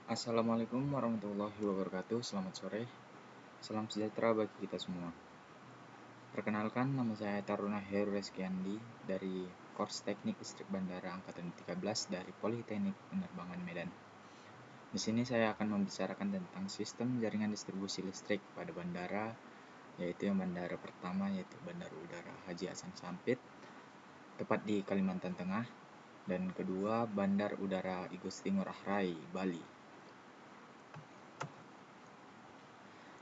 Assalamualaikum warahmatullahi wabarakatuh. Selamat sore. Salam sejahtera bagi kita semua. Perkenalkan, nama saya Taruna Heru Reskiandi dari Kors Teknik Listrik Bandara Angkatan 13 dari Politeknik Penerbangan Medan. Di sini saya akan membicarakan tentang sistem jaringan distribusi listrik pada bandara, yaitu yang bandara pertama yaitu Bandara Udara Haji Hasan Sampit, tepat di Kalimantan Tengah, dan kedua Bandar Udara Igusti Ngurah Rai, Bali.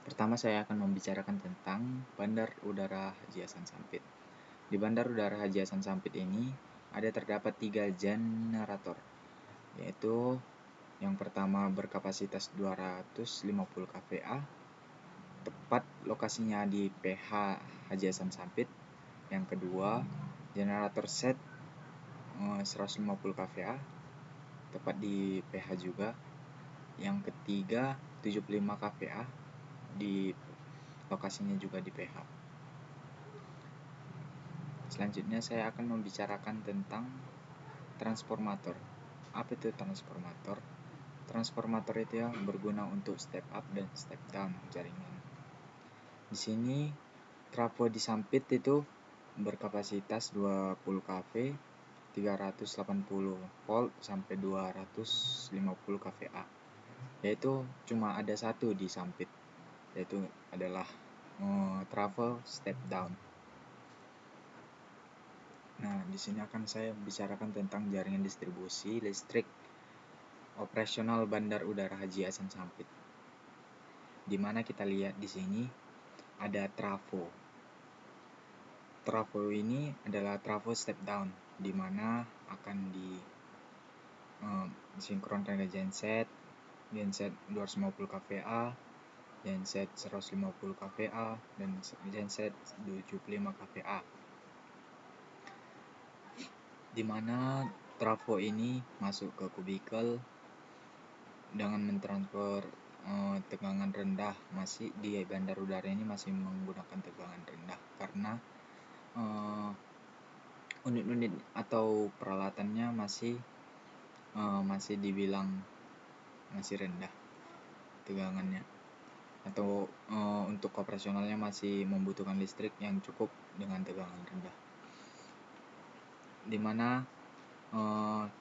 Pertama saya akan membicarakan tentang Bandar Udara Haji Hasan Sampit. Di Bandar Udara Haji Hasan Sampit ini terdapat 3 generator, yaitu yang pertama berkapasitas 250 kVA, tepat lokasinya di PH Haji Hasan Sampit. Yang kedua, generator set 150 kVA, tepat di PH juga. Yang ketiga, 75 kVA, di lokasinya juga di PH. Selanjutnya saya akan membicarakan tentang transformator. Apa itu transformator? Transformator itu yang berguna untuk step up dan step down jaringan. Di sini trafo di Sampit itu berkapasitas 20 kV, 380 volt sampai 250 kVA. Yaitu cuma ada satu di Sampit, yaitu adalah trafo step down. Nah, di sini akan saya bicarakan tentang jaringan distribusi listrik operasional Bandar Udara Haji Hasan Sampit. Di mana kita lihat di sini ada trafo. Trafo ini adalah trafo step down, di mana akan disinkronkan ke genset 250 kVA, genset 150 kVA, dan genset 75 kVA. Di mana trafo ini masuk ke kubikel dengan mentransfer tegangan rendah. Masih di bandar udara ini masih menggunakan tegangan rendah karena unit-unit atau peralatannya masih dibilang masih rendah tegangannya, atau untuk operasionalnya masih membutuhkan listrik yang cukup dengan tegangan rendah. Dimana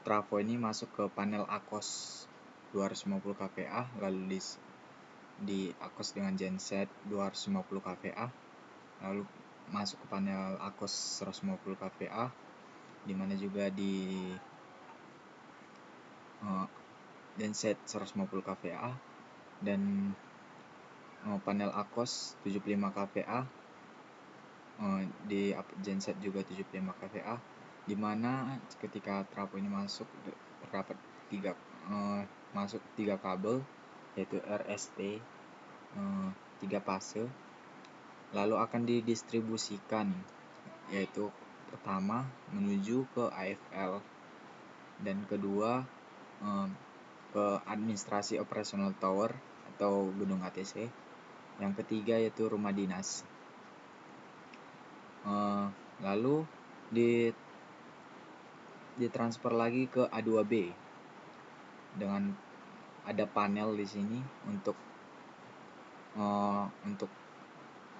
trafo ini masuk ke panel akos 250 kVA, lalu di akos dengan genset 250 kVA, lalu masuk ke panel akos 150 kVA, dimana juga di genset 150 kVA dan panel akos 75 kVA, di genset juga 75 kVA, dimana ketika trafo ini masuk terdapat tiga kabel, yaitu RST 3 fase, lalu akan didistribusikan, yaitu pertama menuju ke AFL, dan kedua ke administrasi operasional tower atau gedung ATC, yang ketiga yaitu rumah dinas. Lalu ditransfer lagi ke A2B dengan ada panel di sini untuk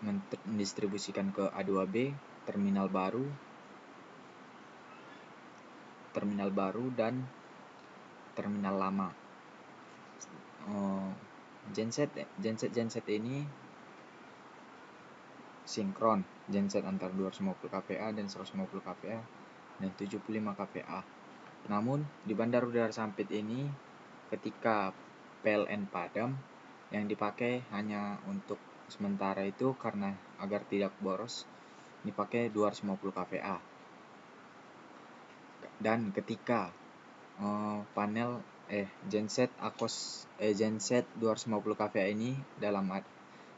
mendistribusikan ke A2B terminal baru dan terminal lama. Genset ini sinkron, genset antara 250 kVA dan 150 kVA dan 75 kVA. Namun di Bandar Udara Sampit ini ketika PLN padam, yang dipakai hanya untuk sementara itu karena agar tidak boros dipakai 250 kVA. Dan ketika genset 250 kVA ini dalam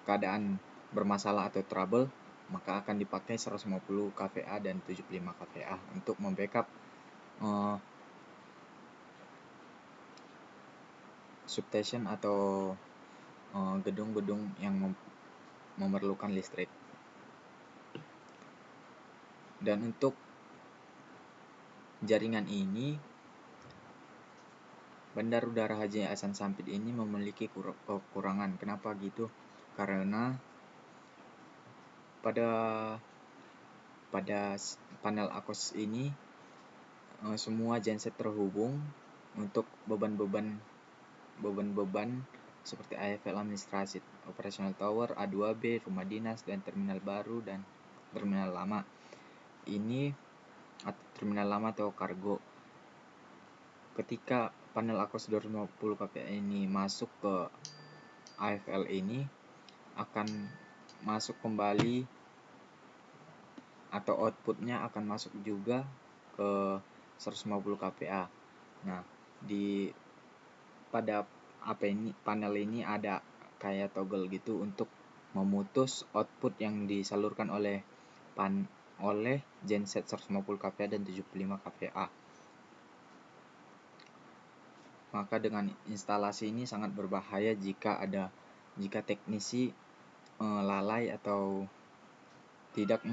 keadaan bermasalah atau trouble, maka akan dipakai 150 kVA dan 75 kVA untuk membackup substation atau gedung-gedung yang memerlukan listrik. Dan untuk jaringan ini Bandar Udara Haji Hasan Sampit ini memiliki kekurangan. Kenapa gitu? Karena pada panel AKOS ini semua genset terhubung untuk beban-beban seperti AFL administrasi, operational tower, A2B, rumah dinas, dan terminal baru dan terminal lama. Ini terminal lama atau kargo. Ketika panel AKOS 250 kPa ini masuk ke AFL ini, akan masuk kembali atau outputnya akan masuk juga ke 150 kPa. Nah, pada panel ini ada kayak toggle gitu untuk memutus output yang disalurkan oleh genset 150 kPa dan 75 kPa. Maka dengan instalasi ini sangat berbahaya jika teknisi lalai atau tidak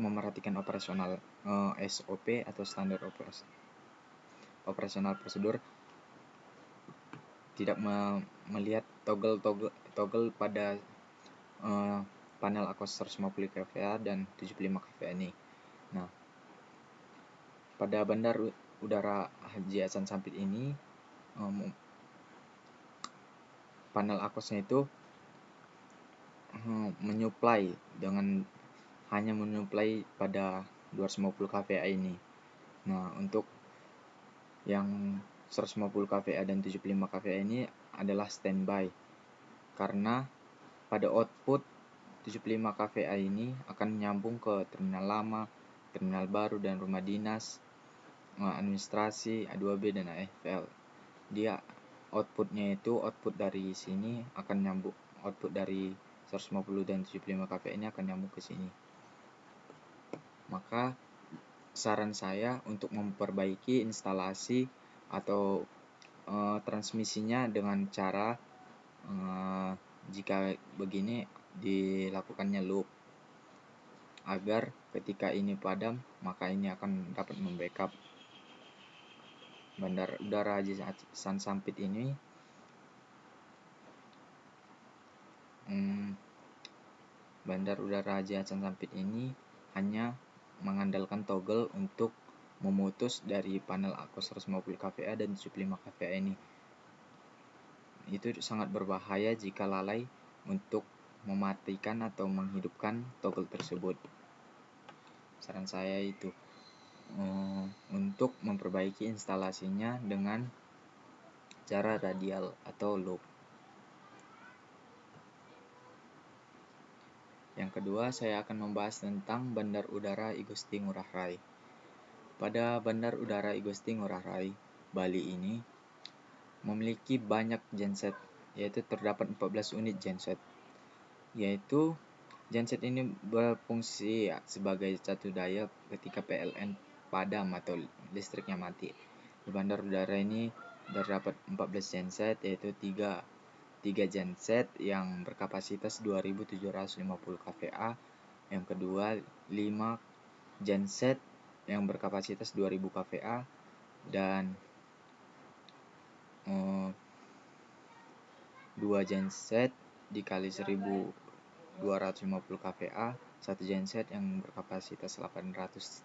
memerhatikan operasional SOP atau standar operasional prosedur, tidak melihat toggle pada panel AKOS 150 kPa dan 75 kPa ini. Nah, pada Bandar Udara Haji Hasan Sampit ini panel AKOS-nya itu hanya menyuplai pada 250 kPa ini. Nah, untuk yang 150 kPa dan 75 kPa ini adalah standby, karena pada output 75 kPa ini akan nyambung ke terminal lama, terminal baru, dan rumah dinas, administrasi, A2B, dan AFL. Dia outputnya itu, output dari sini akan nyambung, output dari 150 dan 75 kPa ini akan nyambung ke sini. Maka saran saya untuk memperbaiki instalasi atau transmisinya dengan cara jika begini dilakukannya loop, agar ketika ini padam maka ini akan dapat membackup. Bandar Udara Haji Hasan Sampit ini Bandar Udara Haji Hasan Sampit ini hanya mengandalkan toggle untuk memutus dari panel AKOS 150 kPa dan 75 kPa ini. Itu sangat berbahaya jika lalai untuk mematikan atau menghidupkan toggle tersebut. Saran saya itu untuk memperbaiki instalasinya dengan cara radial atau loop. Yang kedua, saya akan membahas tentang Bandar Udara I Gusti Ngurah Rai. Pada Bandar Udara I Gusti Ngurah Rai, Bali ini memiliki banyak genset, yaitu terdapat 14 unit genset. Yaitu genset ini berfungsi sebagai catu daya ketika PLN padam atau listriknya mati. Di Bandar Udara ini terdapat 14 genset, yaitu 3 genset yang berkapasitas 2750 kPa. Yang kedua, 5 genset yang berkapasitas 2000 kPa dan 2 genset dikali 1250 kPa, 1 genset yang berkapasitas 813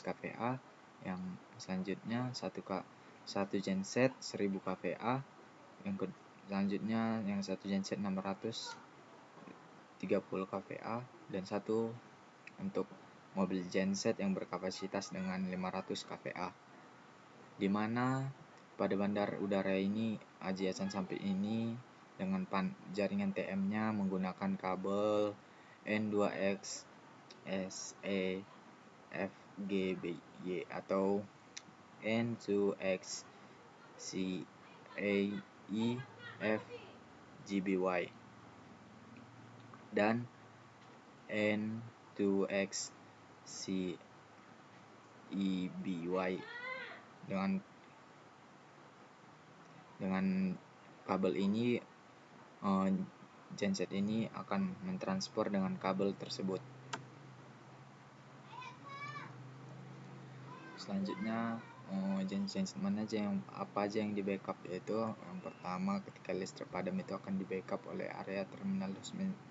kPa, yang selanjutnya 1 genset 1000 kPa, yang selanjutnya yang 1 genset 630 kPa, dan 1 untuk mobil genset yang berkapasitas dengan 500 kPa. Di mana pada bandar udara ini Haji Hasan Sampit ini dengan jaringan TM-nya menggunakan kabel N2X SE FGBY atau N2X CAE FGBY dan N2X CEBY. Dengan kabel ini genset ini akan mentransfer dengan kabel tersebut. Selanjutnya jenis mana aja apa aja yang di backup, yaitu yang pertama ketika listrik padam itu akan di backup oleh area terminal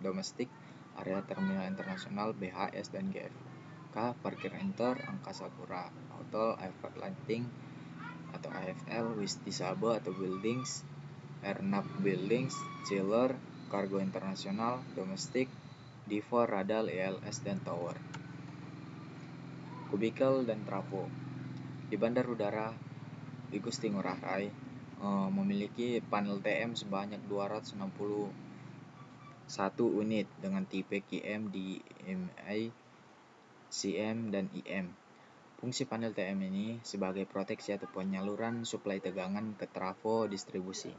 domestik, area terminal internasional, BHS dan GFK, parkir enter, angkasa pura, hotel, airport lighting atau AFL, Wisti Sabo atau buildings, airnav buildings, chiller, kargo internasional, domestik, D4, radal, ELS dan tower. Kubikel dan trafo. Di Bandar Udara Igusti Ngurah Rai memiliki panel TM sebanyak 261 unit dengan tipe QM, DMI, CM, dan IM. Fungsi panel TM ini sebagai proteksi atau penyaluran suplai tegangan ke trafo distribusi.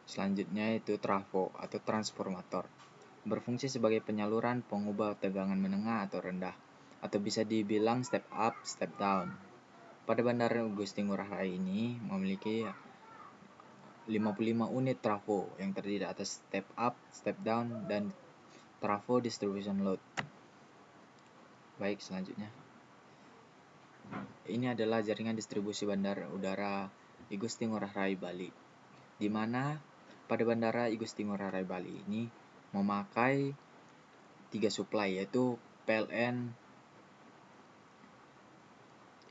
Selanjutnya itu trafo atau transformator. Berfungsi sebagai penyaluran pengubah tegangan menengah atau rendah, atau bisa dibilang step up, step down. Pada Bandar Igusti Ngurah Rai ini memiliki 55 unit trafo yang terdiri atas step up, step down, dan trafo distribution load. Baik, selanjutnya. Ini adalah jaringan distribusi Bandar Udara Igusti Ngurah Rai Bali, di mana pada Bandara Igusti Ngurah Rai Bali ini memakai 3 suplai, yaitu PLN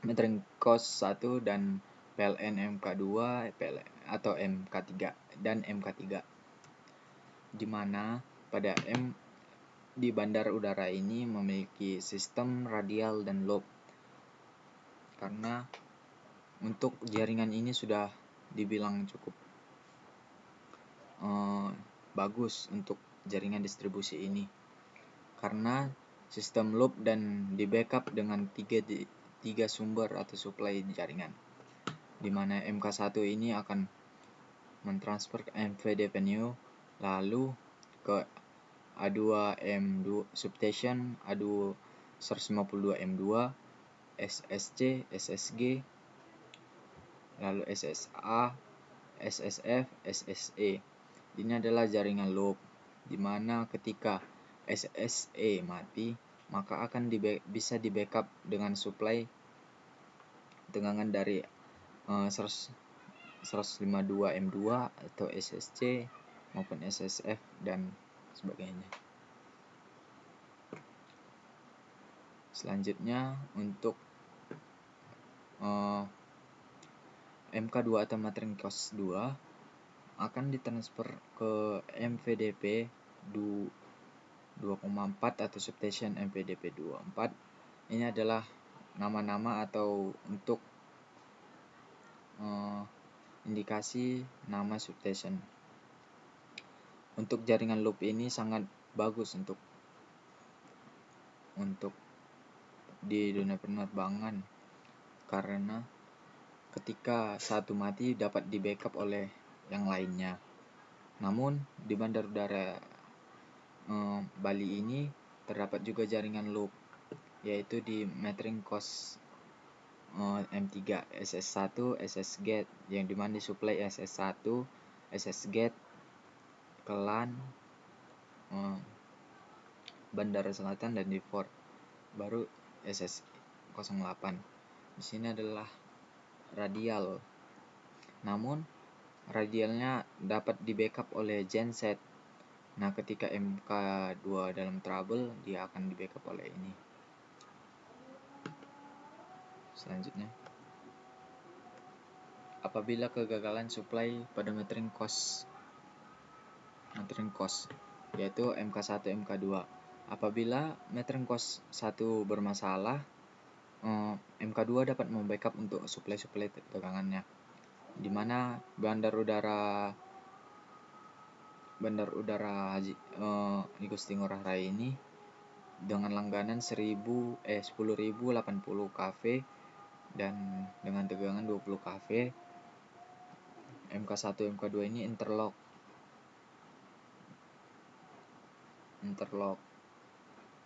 metering cost 1 dan PLN MK2 atau MK3 dan MK3, di mana pada di bandar udara ini memiliki sistem radial dan loop, karena untuk jaringan ini sudah dibilang cukup bagus untuk jaringan distribusi ini, karena sistem loop dan di backup dengan tiga sumber atau suplai jaringan, di mana MK1 ini akan mentransfer ke MVD venue, lalu ke A2 M2 substation, A2 152 M2, SSC, SSG, lalu SSA, SSF, SSE. Ini adalah jaringan loop, di mana ketika SSE mati, maka akan bisa di backup dengan suplai tegangan dari 152 M2 atau SSC maupun SSF dan sebagainya. Selanjutnya untuk MK2 atau metering cost 2 akan ditransfer ke MVDP 2,4 atau substation MVDP 24. Ini adalah nama-nama atau untuk indikasi nama substation. Untuk jaringan loop ini sangat bagus untuk di dunia penerbangan, karena ketika satu mati dapat di backup oleh yang lainnya. Namun di bandar udara Bali ini terdapat juga jaringan loop, yaitu di metering cost M3, SS1, SS gate, yang dimana disuplai SS1, SS gate, Kelan, Bandara Selatan dan D4, baru SS08. Di sini adalah radial. Namun radialnya dapat di backup oleh genset. Nah, ketika MK2 dalam trouble, dia akan di backup oleh ini. Selanjutnya, apabila kegagalan suplai pada metering cost, yaitu MK1, MK2. Apabila metering cost 1 bermasalah, MK2 dapat membackup untuk suplai tegangannya, di mana bandar udara Igusti Ngurah Rai ini dengan langganan 10.080 kV dan dengan tegangan 20 kV, MK1 MK2 ini interlock,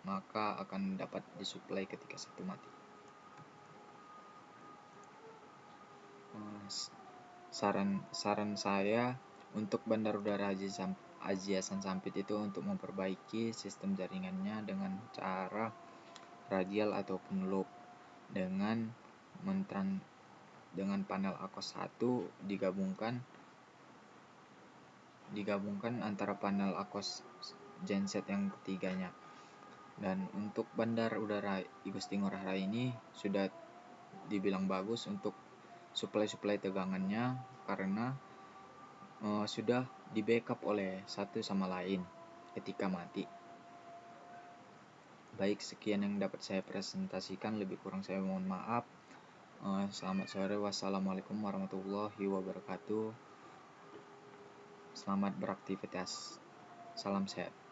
maka akan dapat disuplai ketika satu mati. Saran saya untuk Bandar Udara Haji Hasan Sampit itu untuk memperbaiki sistem jaringannya dengan cara radial ataupun loop dengan panel ACOS 1 digabungkan antara panel ACOS genset yang ketiganya. Dan untuk bandar udara Igusti Ngurah Rai ini sudah dibilang bagus untuk suplai tegangannya karena sudah di backup oleh satu sama lain ketika mati. Baik, sekian yang dapat saya presentasikan, lebih kurang saya mohon maaf. Selamat sore, wassalamualaikum warahmatullahi wabarakatuh. Selamat beraktivitas, salam sehat.